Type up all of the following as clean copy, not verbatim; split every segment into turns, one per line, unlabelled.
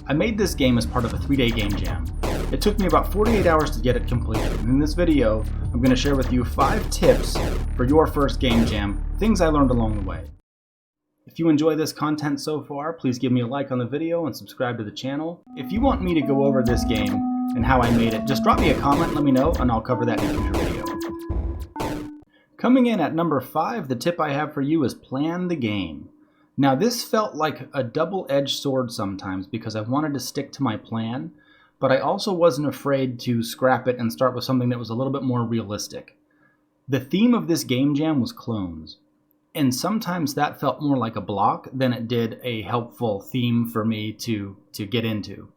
I made this game as part of a 3-day game jam. It took me about 48 hours to get it completed, and in this video, I'm going to share with you 5 tips for your first game jam, things I learned along the way. If you enjoy this content so far, please give me a like on the video and subscribe to the channel. If you want me to go over this game and how I made it, just drop me a comment and let me know, and I'll cover that in a future video. Coming in at number 5, the tip I have for you is plan the game. Now this felt like a double-edged sword sometimes because I wanted to stick to my plan, but I also wasn't afraid to scrap it and start with something that was a little bit more realistic. The theme of this game jam was clones, and sometimes that felt more like a block than it did a helpful theme for me to get into.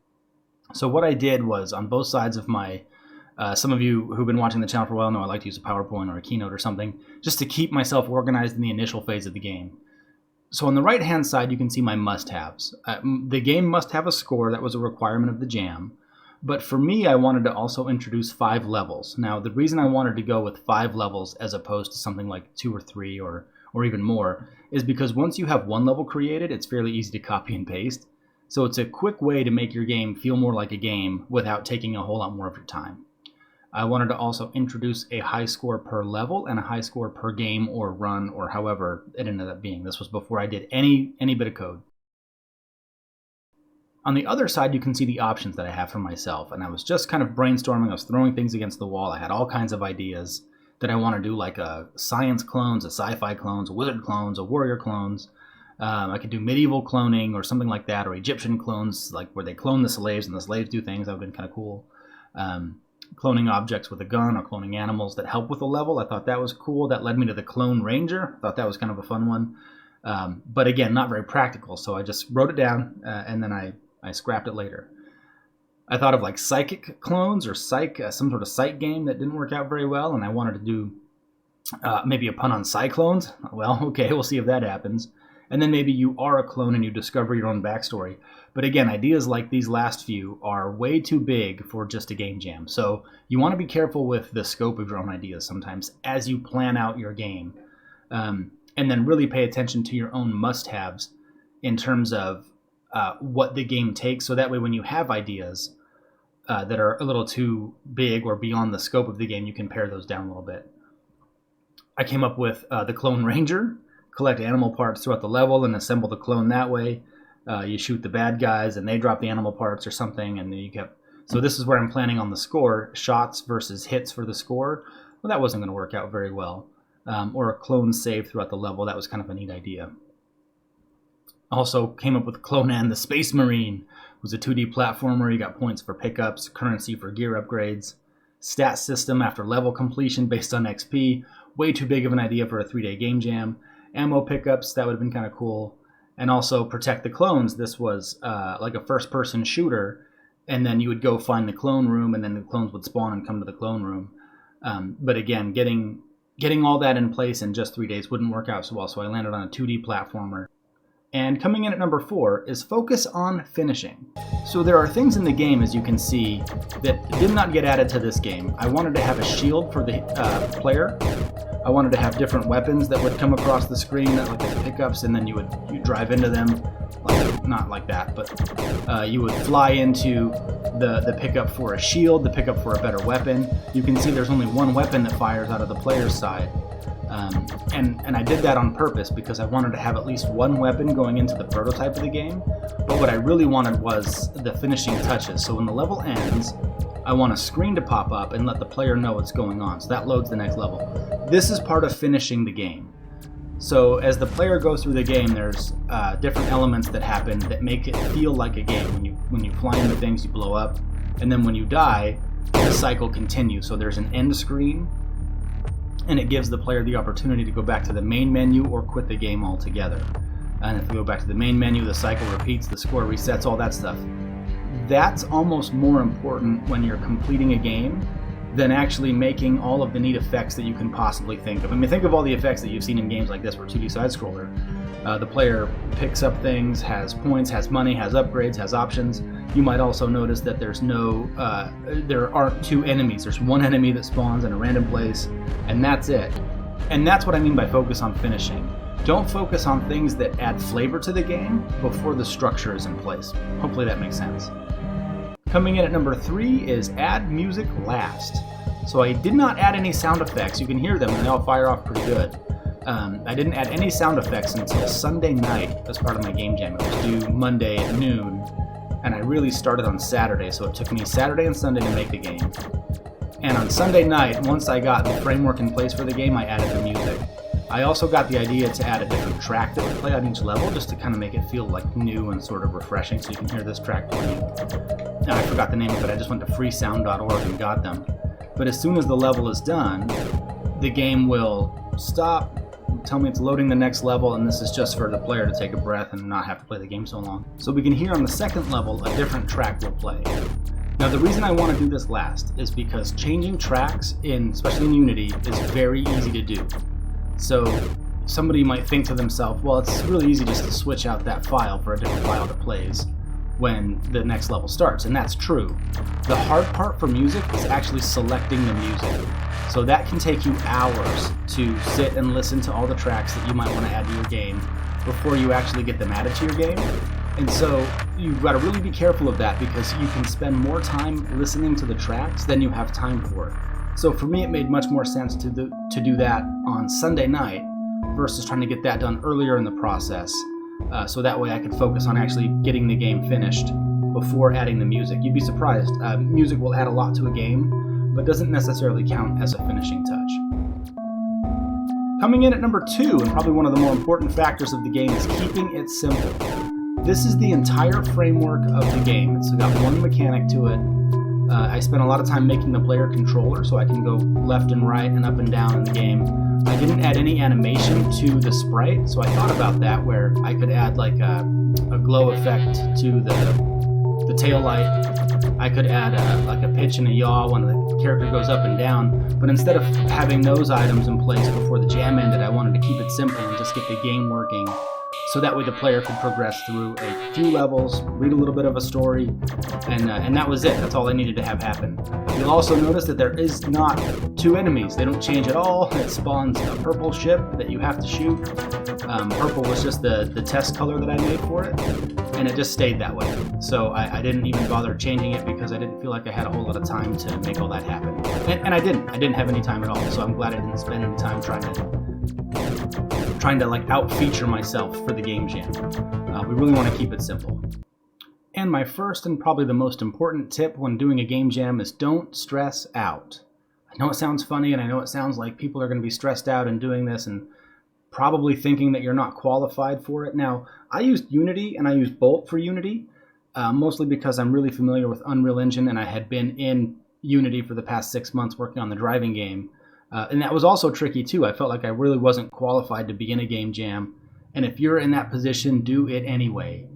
So what I did was, on both sides of my some of you who've been watching the channel for a while know I like to use a PowerPoint or a Keynote or something, just to keep myself organized in the initial phase of the game. So on the right-hand side, you can see my must-haves. The game must have a score. That was a requirement of the jam. But for me, I wanted to also introduce 5 levels. Now, the reason I wanted to go with 5 levels as opposed to something like 2 or 3 or even more is because once you have one level created, it's fairly easy to copy and paste. So it's a quick way to make your game feel more like a game without taking a whole lot more of your time. I wanted to also introduce a high score per level and a high score per game or run or however it ended up being. This was before I did any bit of code. On the other side, you can see the options that I have for myself, and I was just kind of brainstorming. I was throwing things against the wall. I had all kinds of ideas that I want to do, like a science clones, a sci-fi clones, a wizard clones, a warrior clones. I could do medieval cloning or something like that, or Egyptian clones, like where they clone the slaves and the slaves do things. That would have been kind of cool. Cloning objects with a gun or cloning animals that help with a level. I thought that was cool. That led me to the Clone Ranger. I thought that was kind of a fun one. But again, not very practical. So I just wrote it down and then I scrapped it later. I thought of like psychic clones or some sort of psych game that didn't work out very well. And I wanted to do maybe a pun on cyclones. Well, okay, we'll see if that happens. And then maybe you are a clone and you discover your own backstory. But again, ideas like these last few are way too big for just a game jam. So you want to be careful with the scope of your own ideas sometimes as you plan out your game. And then really pay attention to your own must-haves in terms of what the game takes. So that way when you have ideas that are a little too big or beyond the scope of the game, you can pare those down a little bit. I came up with the Clone Ranger. Collect animal parts throughout the level and assemble the clone that way. You shoot the bad guys and they drop the animal parts or something, and then you kept. So this is where I'm planning on the score: shots versus hits for the score. Well, that wasn't going to work out very well. Or a clone save throughout the level. That was kind of a neat idea. Also came up with Clonan the Space Marine. It was a 2D platformer. You got points for pickups, currency for gear upgrades, stat system after level completion based on XP. Way too big of an idea for a 3-day game jam. Ammo pickups, that would have been kind of cool. And also protect the clones. This was like a first-person shooter, and then you would go find the clone room, and then the clones would spawn and come to the clone room. But again, getting all that in place in just 3 days wouldn't work out so well, so I landed on a 2D platformer. And coming in at number 4 is focus on finishing. So there are things in the game, as you can see, that did not get added to this game. I wanted to have a shield for the player. I wanted to have different weapons that would come across the screen, like as pickups, and then you drive into them, not like that, but you would fly into the pickup for a shield, the pickup for a better weapon. You can see there's only one weapon that fires out of the player's side. And I did that on purpose because I wanted to have at least one weapon going into the prototype of the game. But what I really wanted was the finishing touches. So when the level ends, I want a screen to pop up and let the player know what's going on. So that loads the next level. This is part of finishing the game. So as the player goes through the game, there's different elements that happen that make it feel like a game. When you fly into things, you blow up. And then when you die, the cycle continues. So there's an end screen, and it gives the player the opportunity to go back to the main menu or quit the game altogether. And if you go back to the main menu, the cycle repeats, the score resets, all that stuff. That's almost more important when you're completing a game than actually making all of the neat effects that you can possibly think of. I mean, think of all the effects that you've seen in games like this, where 2D side-scroller. The player picks up things, has points, has money, has upgrades, has options. You might also notice that there aren't 2 enemies. There's one enemy that spawns in a random place, and that's it. And that's what I mean by focus on finishing. Don't focus on things that add flavor to the game before the structure is in place. Hopefully that makes sense. Coming in at number 3 is add music last. So I did not add any sound effects. You can hear them and they all fire off pretty good. I didn't add any sound effects until Sunday night as part of my game jam. It was due Monday at noon, and I really started on Saturday, so it took me Saturday and Sunday to make the game. And on Sunday night, once I got the framework in place for the game, I added the music. I also got the idea to add a different track that would play on each level, just to kind of make it feel like new and sort of refreshing, so you can hear this track playing. Now, I forgot the name of it, I just went to freesound.org and got them. But as soon as the level is done, the game will stop, tell me it's loading the next level, and this is just for the player to take a breath and not have to play the game so long. So we can hear on the second level a different track will play. Now the reason I want to do this last is because changing tracks, especially in Unity, is very easy to do. So somebody might think to themselves, well, it's really easy just to switch out that file for a different file that plays when the next level starts, and that's true. The hard part for music is actually selecting the music. So that can take you hours to sit and listen to all the tracks that you might want to add to your game before you actually get them added to your game. And so you've got to really be careful of that, because you can spend more time listening to the tracks than you have time for. So for me, it made much more sense to do that on Sunday night versus trying to get that done earlier in the process. So that way I could focus on actually getting the game finished before adding the music. You'd be surprised. Music will add a lot to a game, but doesn't necessarily count as a finishing touch. Coming in at number 2, and probably one of the more important factors of the game, is keeping it simple. This is the entire framework of the game. It's got one mechanic to it. I spent a lot of time making the player controller so I can go left and right and up and down in the game. I didn't add any animation to the sprite, so I thought about that, where I could add like a glow effect to the tail light. I could add like a pitch and a yaw when the character goes up and down, but instead of having those items in place before the jam ended, I wanted to keep it simple and just get the game working, so that way the player could progress through a few levels, read a little bit of a story, and that was it. That's all I needed to have happen. You'll also notice that there is not 2 enemies. They don't change at all. It spawns a purple ship that you have to shoot. Purple was just the test color that I made for it, and it just stayed that way. So I didn't even bother changing it, because I didn't feel like I had a whole lot of time to make all that happen. And I didn't have any time at all, so I'm glad I didn't spend any time trying to like out-feature myself for the game jam. We really want to keep it simple. And my first and probably the most important tip when doing a game jam is don't stress out. I know it sounds funny, and I know it sounds like people are going to be stressed out and doing this and probably thinking that you're not qualified for it. Now, I used Unity and I used Bolt for Unity, mostly because I'm really familiar with Unreal Engine, and I had been in Unity for the past 6 months working on the driving game. And that was also tricky too. I felt like I really wasn't qualified to begin a game jam. And if you're in that position, do it anyway.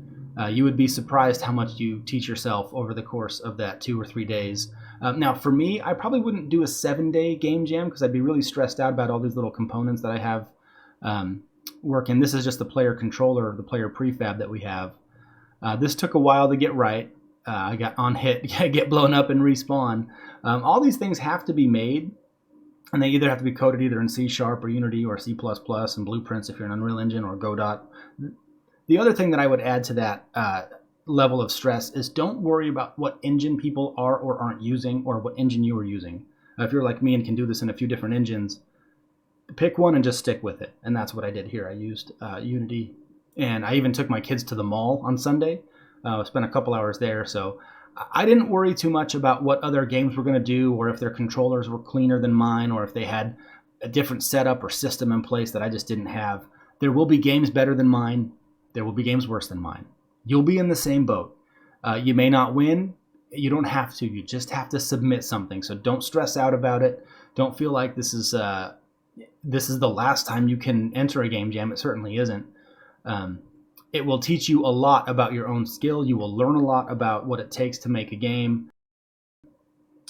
You would be surprised how much you teach yourself over the course of that 2 or 3 days. Now, for me, I probably wouldn't do a 7-day game jam, because I'd be really stressed out about all these little components that I have working. This is just the player controller, the player prefab that we have. This took a while to get right. I got on hit, get blown up and respawn. All these things have to be made, and they either have to be coded either in C# or Unity or C++ and Blueprints if you're in Unreal Engine, or Godot. The other thing that I would add to that level of stress is don't worry about what engine people are or aren't using, or what engine you are using. If you're like me and can do this in a few different engines, pick one and just stick with it. And that's what I did here. I used Unity, and I even took my kids to the mall on Sunday. Spent a couple hours there, so I didn't worry too much about what other games were going to do, or if their controllers were cleaner than mine, or if they had a different setup or system in place that I just didn't have. There will be games better than mine. There will be games worse than mine. You'll be in the same boat. You may not win. You don't have to. You just have to submit something. So don't stress out about it. Don't feel like this is the last time you can enter a game jam. It certainly isn't. It will teach you a lot about your own skill. You will learn a lot about what it takes to make a game.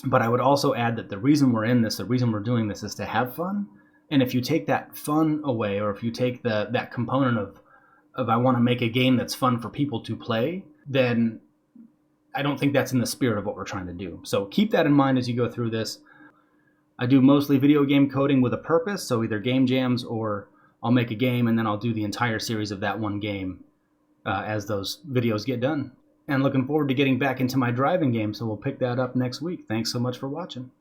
But I would also add that the reason we're in this, the reason we're doing this, is to have fun. And if you take that fun away, or if you take that component of I want to make a game that's fun for people to play, then I don't think that's in the spirit of what we're trying to do. So keep that in mind as you go through this. I do mostly video game coding with a purpose, so either game jams or I'll make a game, and then I'll do the entire series of that one game as those videos get done. And looking forward to getting back into my driving game, so we'll pick that up next week. Thanks so much for watching.